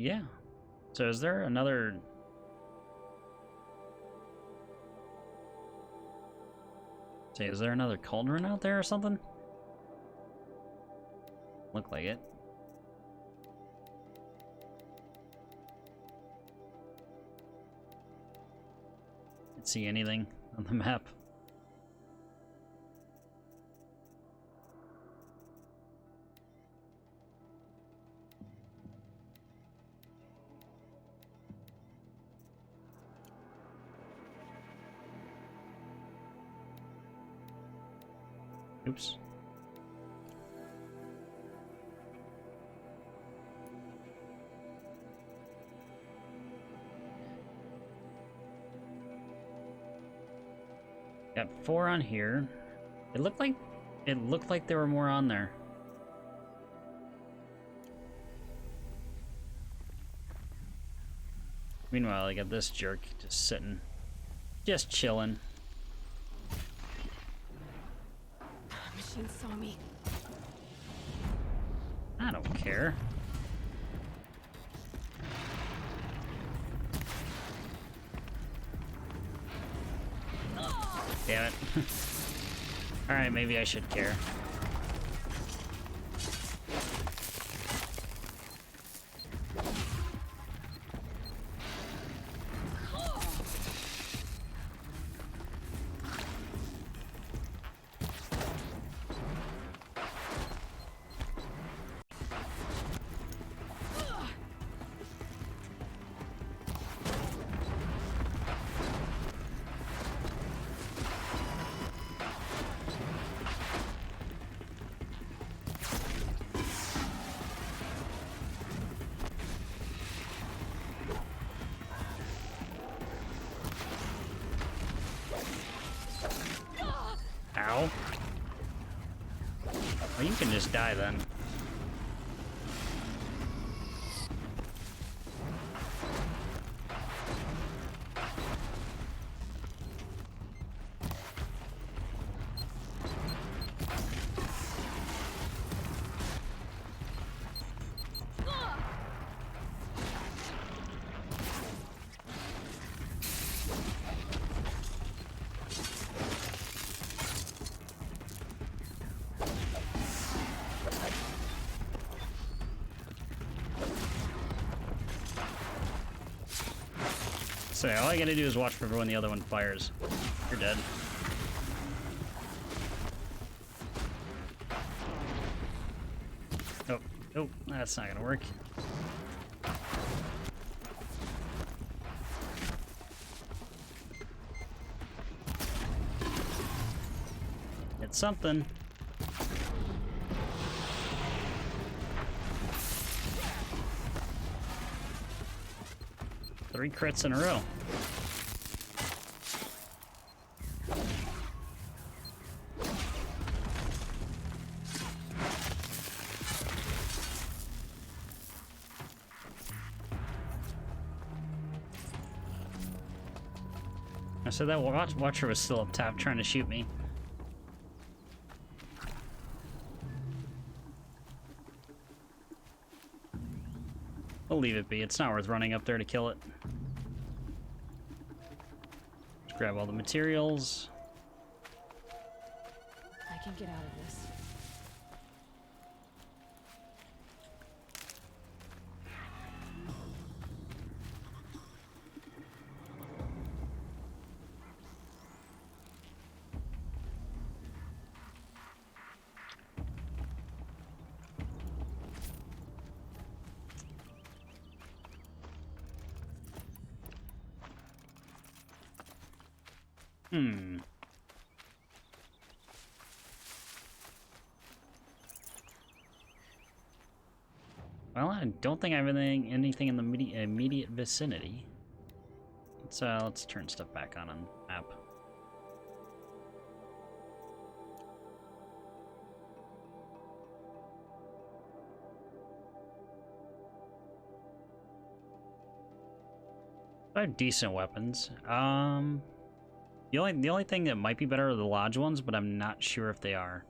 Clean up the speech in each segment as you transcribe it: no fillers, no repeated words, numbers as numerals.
Yeah. So is there another... Say, is there another cauldron out there or something? Look like it. Can't see anything on the map. Oops. Got 4 on here. It looked like there were more on there. Meanwhile, I got this jerk just sitting, just chilling. Machine saw me. I don't care. Damn it. Alright, maybe I should care. Ow. Well, you can just die then. So all I gotta do is watch for when the other one fires. You're dead. Oh, oh, that's not gonna work. It's something. Three crits in a row. I said that watcher was still up top trying to shoot me. I'll leave it be. It's not worth running up there to kill it. Just grab all the materials. I can get out of this. Well, I don't think I have anything in the immediate vicinity. Let's turn stuff back on the map. I have decent weapons. The only thing that might be better are the lodge ones, but I'm not sure if they are.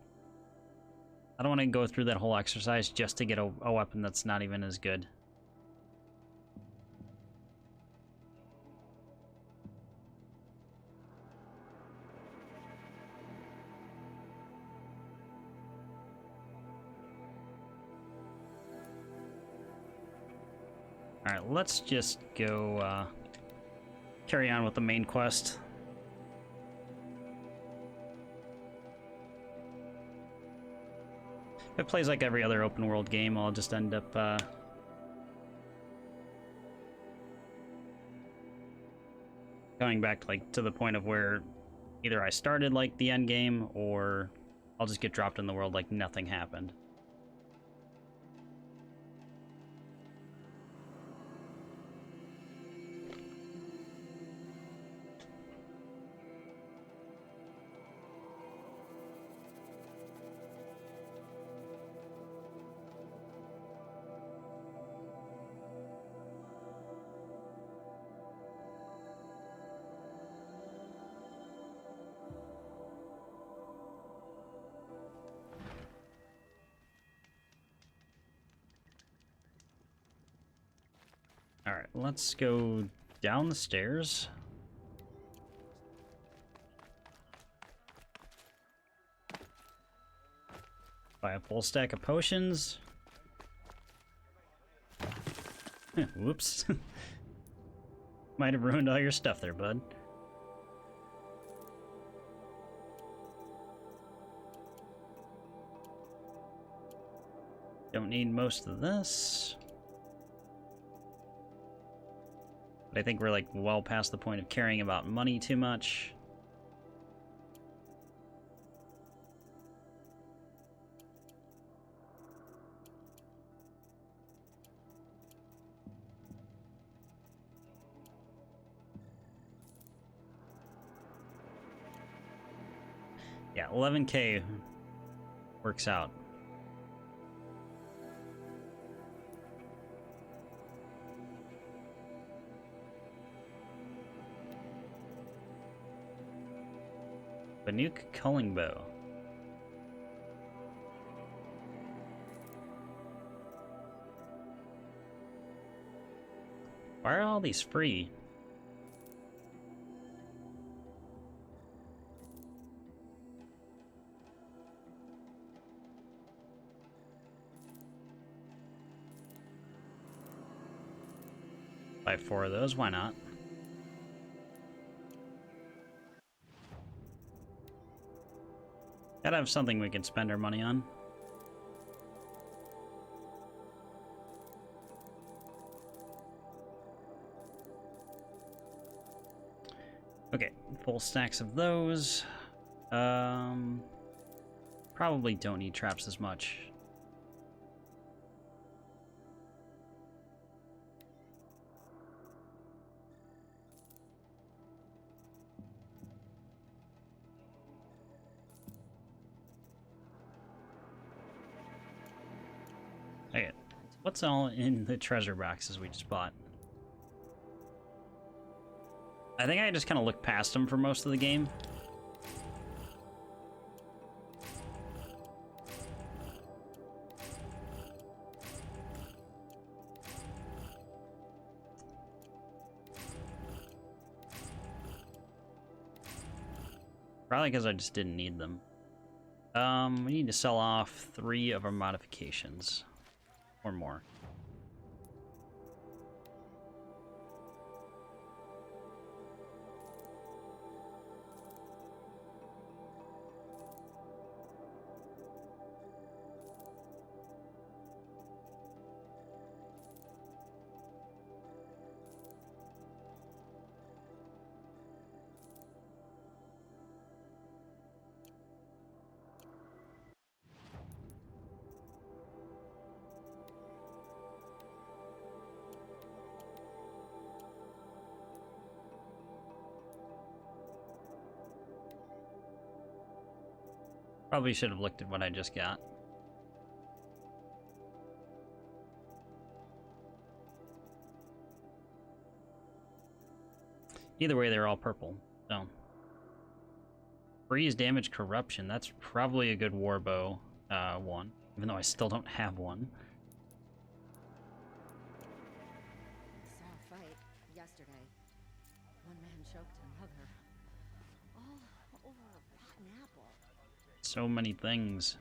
I don't want to go through that whole exercise just to get a weapon that's not even as good. Alright, let's just go carry on with the main quest. If it plays like every other open world game, I'll just end up going back to the point of where either I started like the end game, or I'll just get dropped in the world like nothing happened. Alright, let's go down the stairs. Buy a full stack of potions. Whoops. Might have ruined all your stuff there, bud. Don't need most of this. But I think we're like well past the point of caring about money too much. Yeah, 11K works out. Banuk Culling Bow. Why are all these free? Buy 4 of those, why not? Gotta have something we can spend our money on. Okay, full stacks of those. Probably don't need traps as much. Okay, what's all in the treasure boxes we just bought? I think I just kind of looked past them for most of the game. Probably because I just didn't need them. We need to sell off 3 of our modifications. Or more. Probably should have looked at what I just got. Either way, they're all purple. So, freeze damage corruption. That's probably a good warbow one, even though I still don't have one. Saw a fight yesterday. One man choked another. All over a rotten apple. So many things.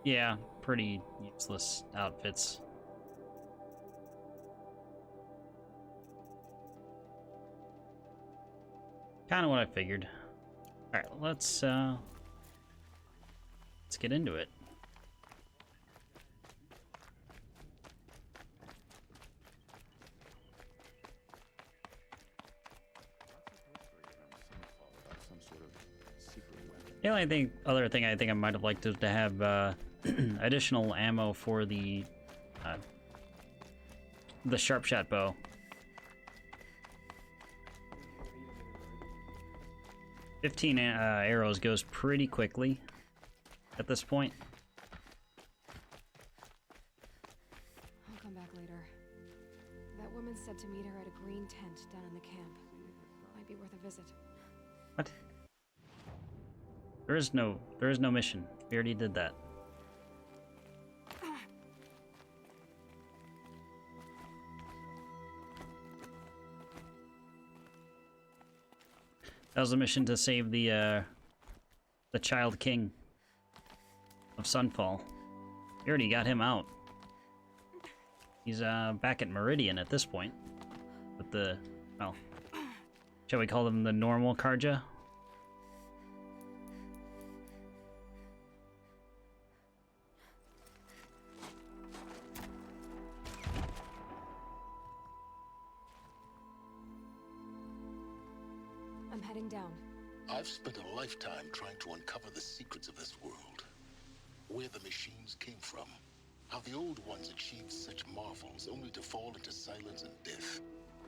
Yeah, pretty useless outfits. Kind of what I figured. All right, let's get into it. The only other thing I think I might have liked is to have additional ammo for the sharp shot bow. 15 arrows goes pretty quickly at this point. I'll come back later. That woman said to meet her at a green tent down in the camp. Might be worth a visit. What? There is no mission. We already did that. That was a mission to save the Child King of Sunfall. We already got him out. He's back at Meridian at this point. With the, well, shall we call them the normal Carja? I'm heading down. I've spent a lifetime trying to uncover the secrets of this world. Where the machines came from. How the old ones achieved such marvels only to fall into silence and death.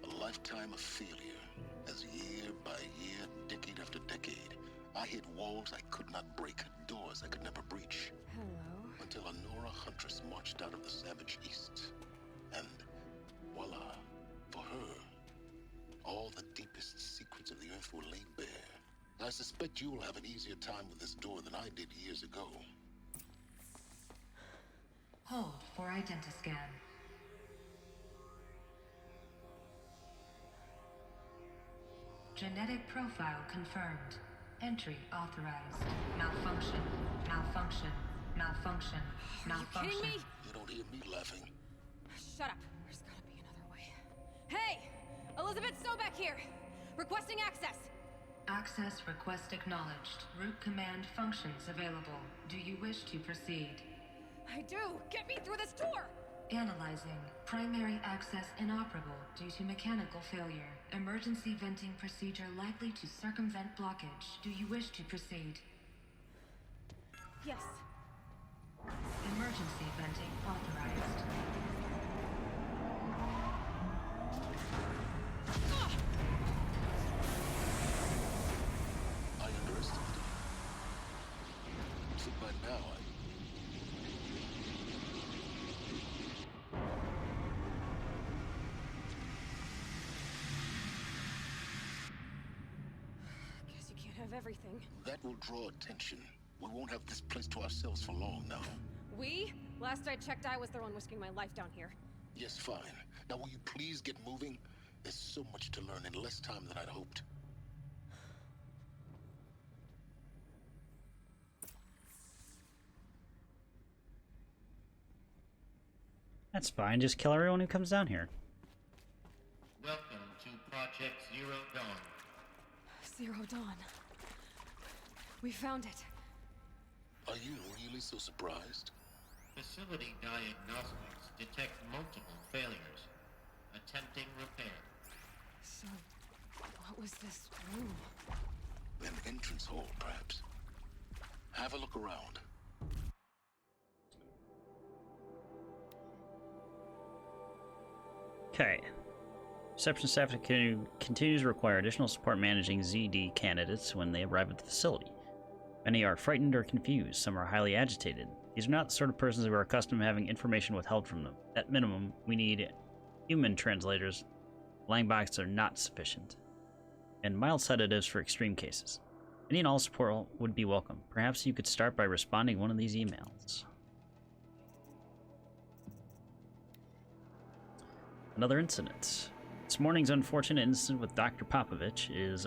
A lifetime of failure. As year by year, decade after decade, I hit walls I could not break, doors I could never breach. Hello. Until a Nora huntress marched out of the savage east. And voila, for her, all the deepest secrets of the earth were laid bare. I suspect you will have an easier time with this door than I did years ago. Hold for identiscan. Genetic profile confirmed. Entry authorized. Malfunction. Malfunction. Malfunction. Malfunction. Are you kidding me? You don't hear me laughing. Shut up. There's gotta be another way. Hey! Elizabeth Sobeck here! Requesting access! Access request acknowledged. Root command functions available. Do you wish to proceed? I do! Get me through this door! Analyzing. Primary access inoperable due to mechanical failure. Emergency venting procedure likely to circumvent blockage. Do you wish to proceed? Yes. Emergency venting authorized. I underestimated. So by now, Guess you can't have everything. that will draw attention. We won't have this place to ourselves for long now. We? Last I checked, I was the one risking my life down here. Yes, fine. Now will you please get moving? There's so much to learn in less time than I'd hoped. That's fine. Just kill everyone who comes down here. Welcome to Project Zero Dawn. Zero Dawn. We found it. Are you really so surprised? Facility diagnostics detect multiple failures. Attempting repair. So, what was this room? An entrance hall, perhaps. Have a look around. Okay. Reception staff continues to require additional support managing ZD candidates when they arrive at the facility. Many are frightened or confused. Some are highly agitated. These are not the sort of persons who are accustomed to having information withheld from them. At minimum, we need human translators. Langbox are not sufficient. And mild sedatives for extreme cases. Any and all support would be welcome. Perhaps you could start by responding to one of these emails. Another incident. This morning's unfortunate incident with Dr. Popovich is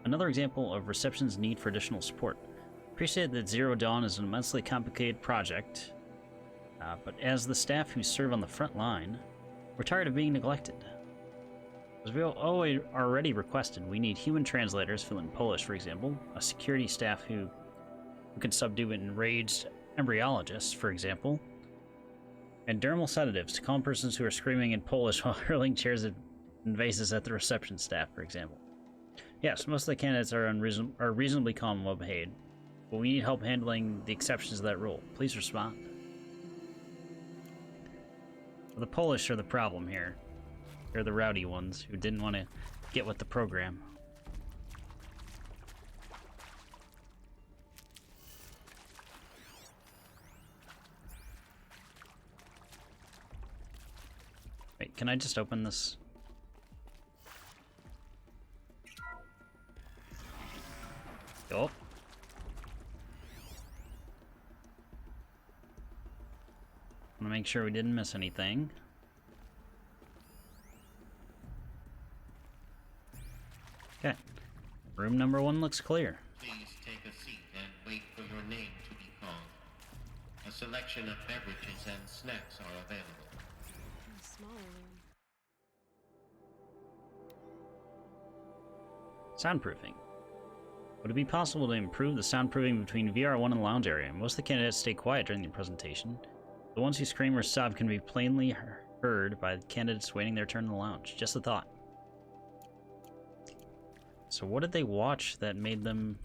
another example of reception's need for additional support. appreciate that Zero Dawn is an immensely complicated project, but as the staff who serve on the front line, we're tired of being neglected. As we already requested, we need human translators fluent in Polish, for example, a security staff who can subdue enraged embryologists, for example, and dermal sedatives to calm persons who are screaming in Polish while hurling chairs and vases at the reception staff, for example. Yes, most of the candidates are reasonably calm and well-behaved, but we need help handling the exceptions to that rule. Please respond. The Polish are the problem here. They're the rowdy ones who didn't want to get with the program. Wait, can I just open this? Oh. Want to make sure we didn't miss anything. Okay. Room number 1 looks clear. Please take a seat and wait for your name to be called. A selection of beverages and snacks are available. A smaller room. Soundproofing. Would it be possible to improve the soundproofing between VR1 and the lounge area? Most of the candidates stay quiet during the presentation. The ones who scream or sob can be plainly heard by the candidates waiting their turn in the lounge. Just a thought. So what did they watch that made them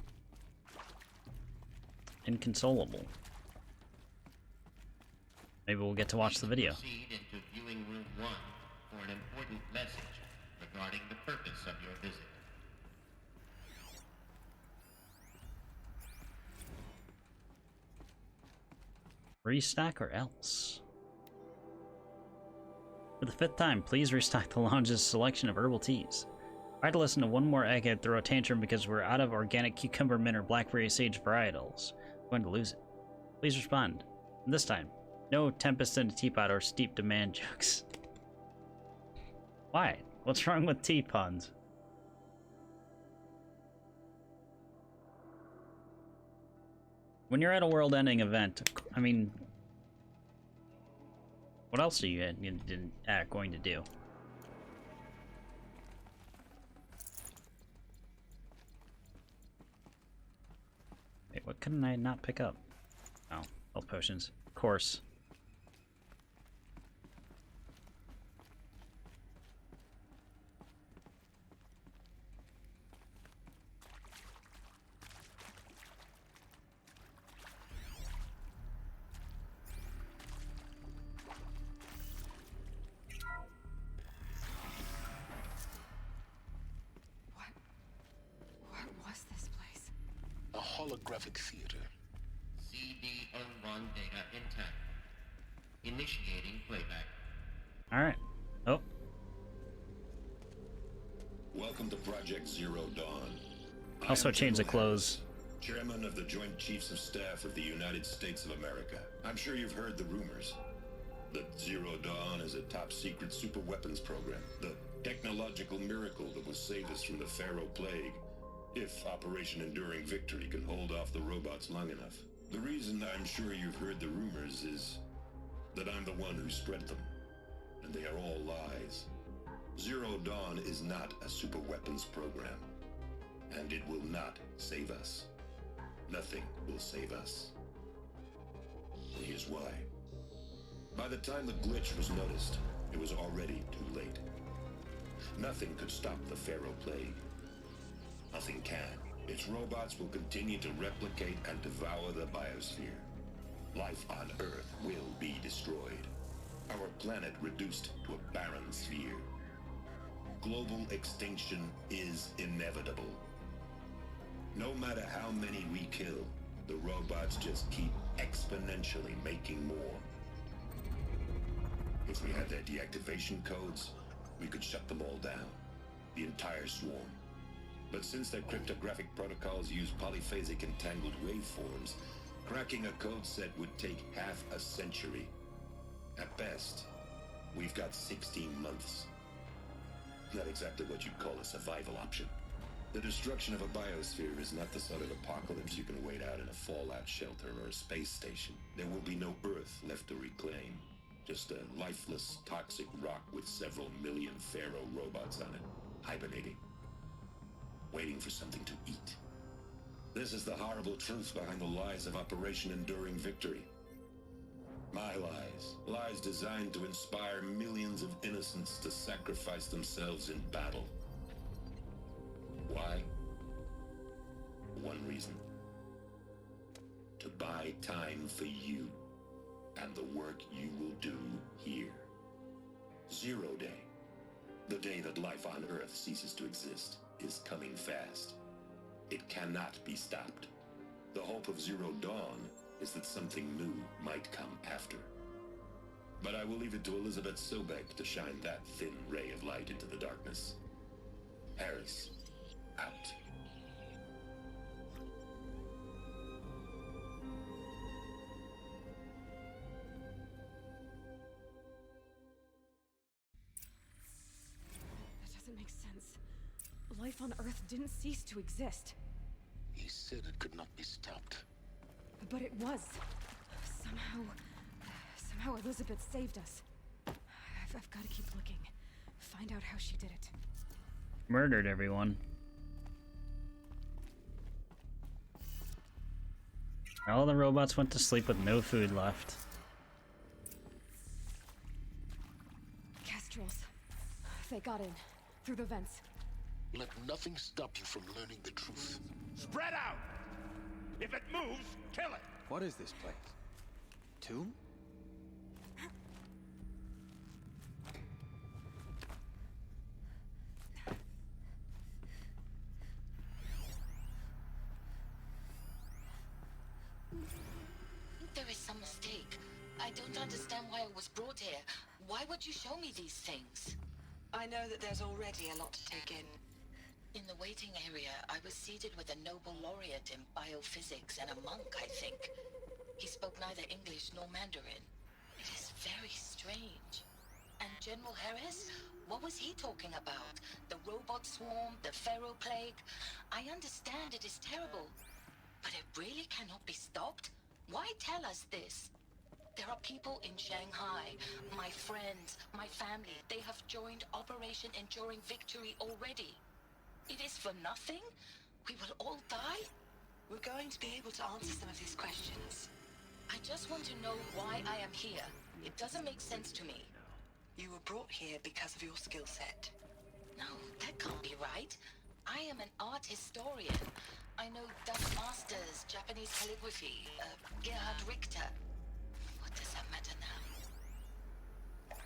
inconsolable? Maybe we'll get to watch the video. Proceed into viewing room 1 for an important message regarding the purpose of your visit. Restock or else? For the 5th time, please restock the lounge's selection of herbal teas. I had to listen to one more egghead throw a tantrum because we're out of organic cucumber mint or blackberry sage varietals. I'm going to lose it. Please respond. And this time, no tempest in a teapot or steep demand jokes. Why? What's wrong with tea puns? When you're at a world-ending event, I mean, what else are you going to do? Wait, what couldn't I not pick up? Oh, health potions. Of course. What was this place? A holographic theater. CD01 data intact. Initiating playback. Alright. Oh. Welcome to Project Zero Dawn. Also I am change the General clothes. Harris, Chairman of the Joint Chiefs of Staff of the United States of America. I'm sure you've heard the rumors that Zero Dawn is a top-secret super weapons program, the technological miracle that will save us from the Pharaoh Plague, if Operation Enduring Victory can hold off the robots long enough. The reason I'm sure you've heard the rumors is that I'm the one who spread them, and they are all lies. Zero Dawn is not a super weapons program, and it will not save us. Nothing will save us. And here's why. By the time the glitch was noticed, it was already too late. Nothing could stop the Pharaoh Plague. Nothing can. Its robots will continue to replicate and devour the biosphere. Life on Earth will be destroyed. Our planet reduced to a barren sphere. Global extinction is inevitable. No matter how many we kill, the robots just keep exponentially making more. If we had their deactivation codes, we could shut them all down. The entire swarm. But since their cryptographic protocols use polyphasic entangled waveforms, cracking a code set would take half a century. At best, we've got 16 months. Not exactly what you'd call a survival option. The destruction of a biosphere is not the sort of apocalypse you can wait out in a fallout shelter or a space station. There will be no Earth left to reclaim. Just a lifeless, toxic rock with several million Pharaoh robots on it, hibernating, waiting for something to eat. This is the horrible truth behind the lies of Operation Enduring Victory. My lies. Lies designed to inspire millions of innocents to sacrifice themselves in battle. Why? One reason. To buy time for you and the work you will do here. Zero Day. The day that life on Earth ceases to exist is coming fast. It cannot be stopped. The hope of Zero Dawn is that something new might come after. But I will leave it to Elizabeth Sobek to shine that thin ray of light into the darkness. Harris, out. That doesn't make sense. Life on Earth didn't cease to exist. He said it could not be stopped. But it was. Somehow Elizabeth saved us. I've got to keep looking. Find out how she did it. Murdered everyone. All the robots went to sleep with no food left. Kestrels. They got in. Through the vents. Let nothing stop you from learning the truth. Spread out! If it moves, kill it! What is this place? Tomb? There is some mistake. I don't understand why I was brought here. Why would you show me these things? I know that there's already a lot to take in. In the waiting area, I was seated with a Nobel laureate in biophysics and a monk, I think. He spoke neither English nor Mandarin. It is very strange. And General Harris? What was he talking about? The robot swarm, the Pharaoh plague? I understand it is terrible. But it really cannot be stopped? Why tell us this? There are people in Shanghai, my friends, my family. They have joined Operation Enduring Victory already. It is for nothing? We will all die? We're going to be able to answer some of these questions. I just want to know why I am here. It doesn't make sense to me. You were brought here because of your skill set. No, that can't be right. I am an art historian. I know Dutch masters, Japanese calligraphy, Gerhard Richter. What does that matter now?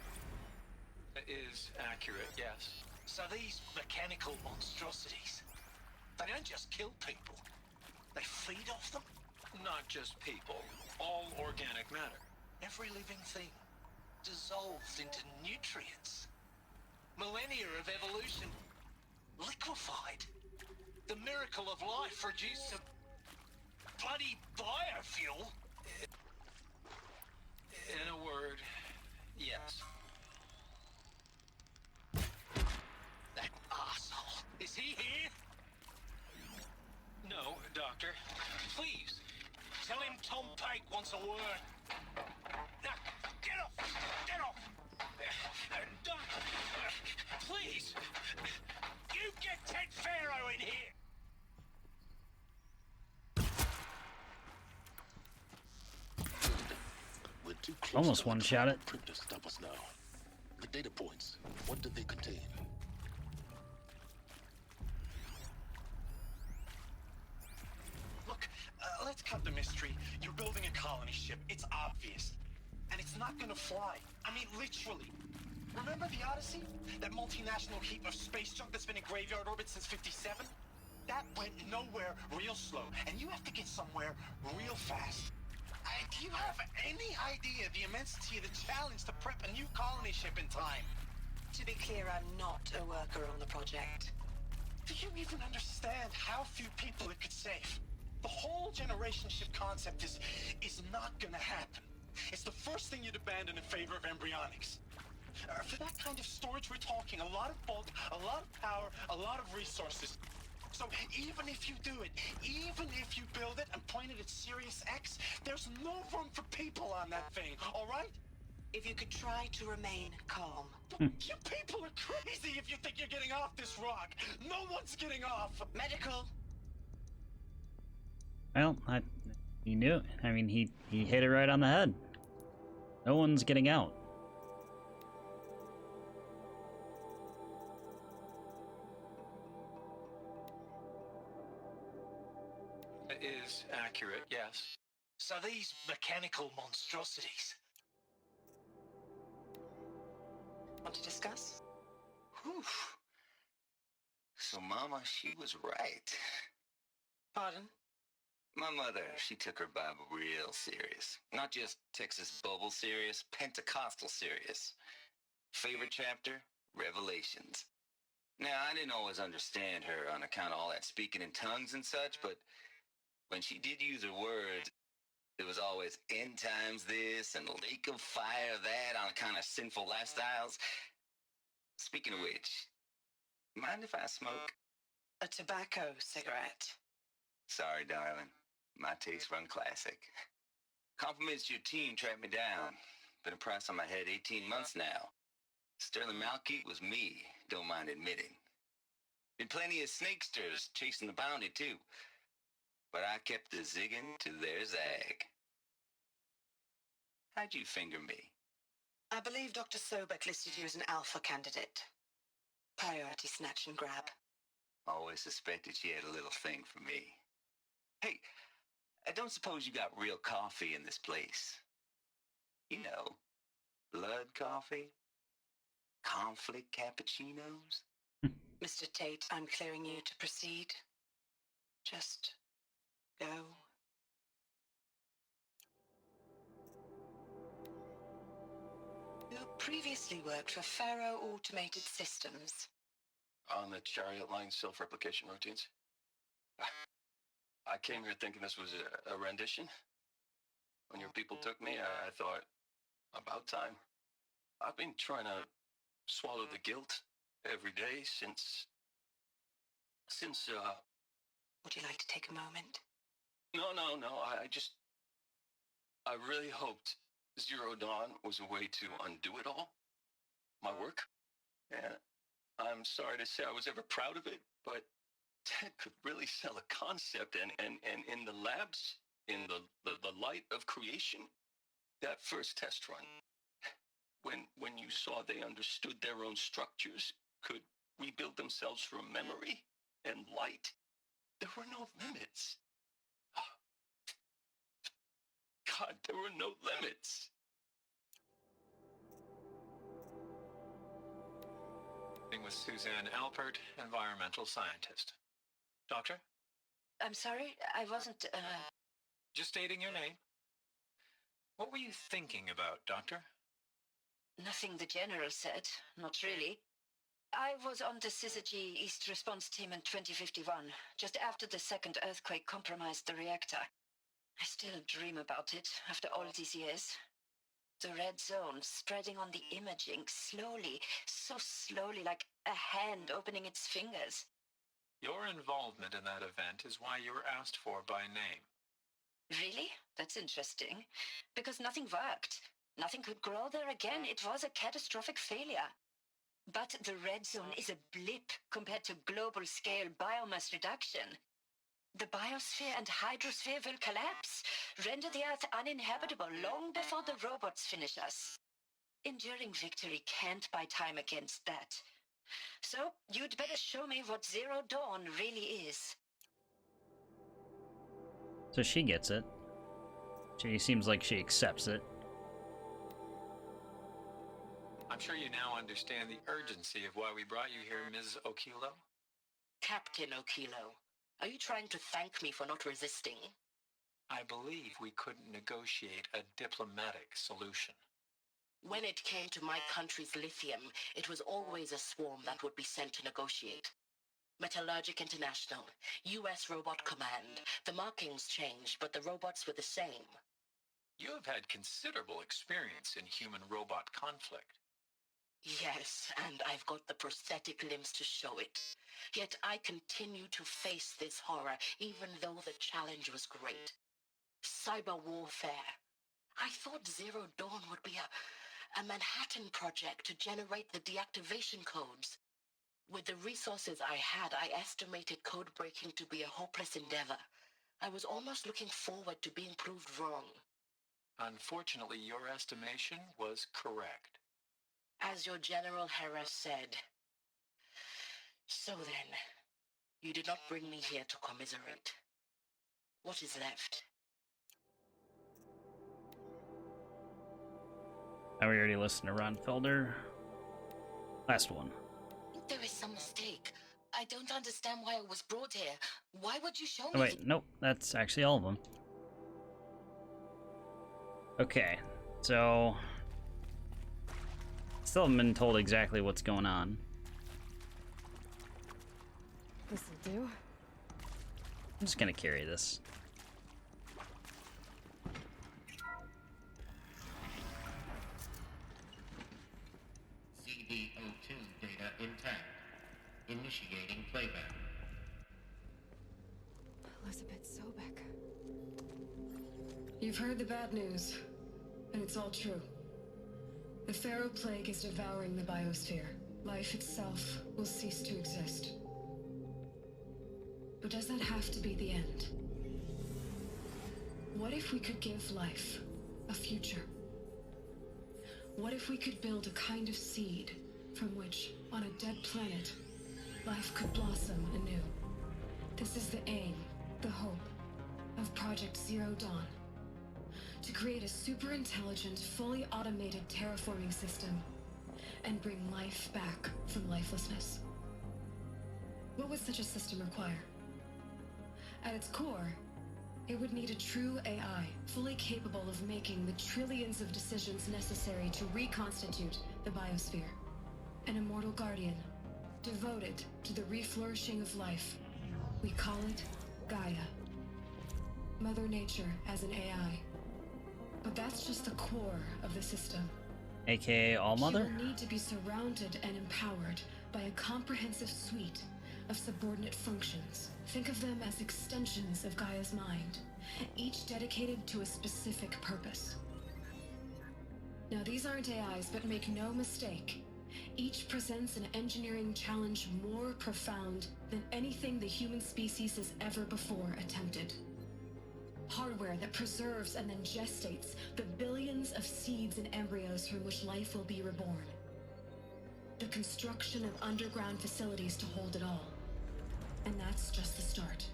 It is accurate, yes. So these mechanical monstrosities, they don't just kill people. They feed off them. Not just people. All organic matter. Every living thing dissolves into nutrients. Millennia of evolution liquefied. The miracle of life reduced to bloody biofuel. In a word, yes. That arsehole. Is he here? No, Doctor. Please, tell him Tom Pike wants a word. Now, get off! Get off! Doctor, please! You get Ted Pharaoh in here! We're too close. Almost one-shot it. To stop us now. The data points. What did they contain? Look, let's cut the mystery. You're building a colony ship. It's obvious. And it's not gonna fly. I mean, literally. Remember the Odyssey? That multinational heap of space junk that's been in graveyard orbit since 57? That went nowhere real slow. And you have to get somewhere real fast. Do you have any idea the immensity of the challenge to prep a new colony ship in time? To be clear, I'm not a worker on the project. Do you even understand how few people it could save? The whole generation ship concept is not gonna happen. It's the first thing you'd abandon in favor of embryonics. For that kind of storage we're talking, a lot of bulk, a lot of power, a lot of resources. So even if you do it, even if you build it and point it at Sirius X, there's no room for people on that thing, all right? If you could try to remain calm. You people are crazy if you think you're getting off this rock. No one's getting off. Medical. Well, he knew it. I mean, he hit it right on the head. No one's getting out. It is accurate, yes. So these mechanical monstrosities. Want to discuss? Whew. So, Mama, she was right. Pardon? My mother, she took her Bible real serious. Not just Texas Bubble serious, Pentecostal serious. Favorite chapter? Revelations. Now, I didn't always understand her on account of all that speaking in tongues and such, but when she did use her words, it was always end times this and lake of fire that on account of sinful lifestyles. Speaking of which, mind if I smoke? A tobacco cigarette. Sorry, darling. My taste run classic. Compliments to your team tracked me down. Been a price on my head 18 months now. Sterling Malkeet was me, don't mind admitting. Been plenty of snakesters chasing the bounty, too. But I kept the zigging to their zag. How'd you finger me? I believe Dr. Sobek listed you as an alpha candidate. Priority snatch and grab. Always suspected she had a little thing for me. Hey, I don't suppose you got real coffee in this place. You know, blood coffee? Conflict cappuccinos? Mr. Tate, I'm clearing you to proceed. Just go. You previously worked for Faro Automated Systems. On the Chariot Line self-replication routines? I came here thinking this was a rendition. When your people took me, I thought, about time. I've been trying to swallow the guilt every day since... Would you like to take a moment? No. I really hoped Zero Dawn was a way to undo it all. My work. And I'm sorry to say I was ever proud of it, but Ted could really sell a concept, and in the labs, in the light of creation, that first test run, when you saw they understood their own structures, could rebuild themselves from memory and light, there were no limits. God, there were no limits. With Suzanne Alpert, environmental scientist. Doctor? I'm sorry, I wasn't, Just stating your name. What were you thinking about, Doctor? Nothing the General said, not really. I was on the Syzygy East Response Team in 2051, just after the second earthquake compromised the reactor. I still dream about it, after all these years. The red zone spreading on the imaging, slowly, so slowly, like a hand opening its fingers. Your involvement in that event is why you were asked for by name. Really? That's interesting. Because nothing worked. Nothing could grow there again. It was a catastrophic failure. But the red zone is a blip compared to global-scale biomass reduction. The biosphere and hydrosphere will collapse, render the Earth uninhabitable long before the robots finish us. Enduring victory can't buy time against that. So, you'd better show me what Zero Dawn really is. So she gets it. She seems like she accepts it. I'm sure you now understand the urgency of why we brought you here, Ms. Okilo. Captain Okilo, are you trying to thank me for not resisting? I believe we couldn't negotiate a diplomatic solution. When it came to my country's lithium, it was always a swarm that would be sent to negotiate. Metallurgic International, U.S. Robot Command. The markings changed, but the robots were the same. You have had considerable experience in human-robot conflict. Yes, and I've got the prosthetic limbs to show it. Yet I continue to face this horror, even though the challenge was great. Cyber warfare. I thought Zero Dawn would be a Manhattan project to generate the deactivation codes. With the resources I had, I estimated code breaking to be a hopeless endeavor. I was almost looking forward to being proved wrong. Unfortunately, your estimation was correct. As your General Hera said. So then, you did not bring me here to commiserate. What is left? Now we already listened to Ron Felder. Last one. There is some mistake. I don't understand why I was brought here. Why would you show me? Oh, wait, nope, that's actually all of them. Okay, so still haven't been told exactly what's going on. This'll do. I'm just gonna carry this. CD02 data intact. Initiating playback. Elizabeth Sobek. You've heard the bad news, and it's all true. The Pharaoh Plague is devouring the biosphere. Life itself will cease to exist. But does that have to be the end? What if we could give life a future? What if we could build a kind of seed from which, on a dead planet, life could blossom anew? This is the aim, the hope, of Project Zero Dawn. To create a super-intelligent, fully automated terraforming system and bring life back from lifelessness. What would such a system require? At its core, it would need a true AI, fully capable of making the trillions of decisions necessary to reconstitute the biosphere. An immortal guardian, devoted to the reflourishing of life. We call it Gaia. Mother Nature as an AI. But that's just the core of the system. AKA All Mother? She will need to be surrounded and empowered by a comprehensive suite of subordinate functions. Think of them as extensions of Gaia's mind, each dedicated to a specific purpose. Now, these aren't AIs, but make no mistake, each presents an engineering challenge more profound than anything the human species has ever before attempted. Hardware that preserves and then gestates the billions of seeds and embryos from which life will be reborn. The construction of underground facilities to hold it all. And that's just the start.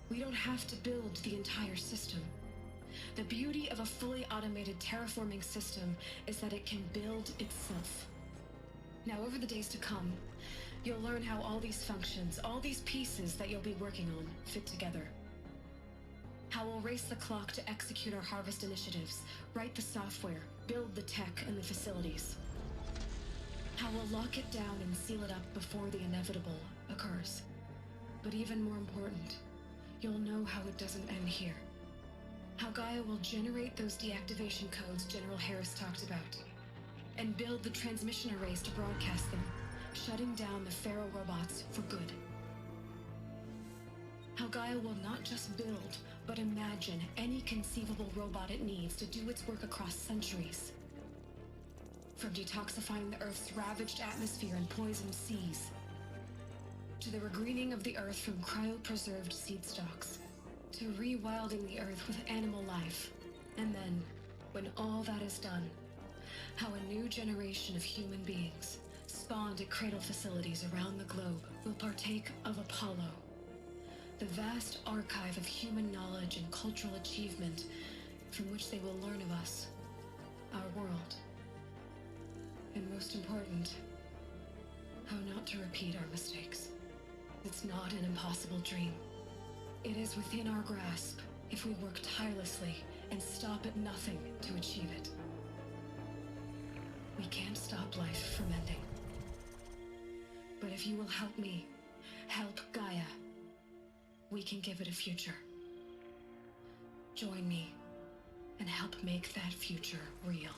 We don't have to build the entire system. The beauty of a fully automated terraforming system is that it can build itself. Now, over the days to come, you'll learn how all these functions, all these pieces that you'll be working on, fit together. How we'll race the clock to execute our harvest initiatives, write the software, build the tech and the facilities. How we'll lock it down and seal it up before the inevitable occurs. But even more important, you'll know how it doesn't end here. How Gaia will generate those deactivation codes General Harris talked about, and build the transmission arrays to broadcast them, shutting down the Pharaoh robots for good. How Gaia will not just build, but imagine any conceivable robot it needs to do its work across centuries. From detoxifying the Earth's ravaged atmosphere and poisoned seas, to the regreening of the Earth from cryopreserved seed stalks, to rewilding the Earth with animal life. And then, when all that is done, how a new generation of human beings, spawned at cradle facilities around the globe, will partake of Apollo, the vast archive of human knowledge and cultural achievement from which they will learn of us, our world. And most important, how not to repeat our mistakes. It's not an impossible dream. It is within our grasp if we work tirelessly and stop at nothing to achieve it. We can't stop life from ending. But if you will help me, help Gaia, we can give it a future. Join me and help make that future real.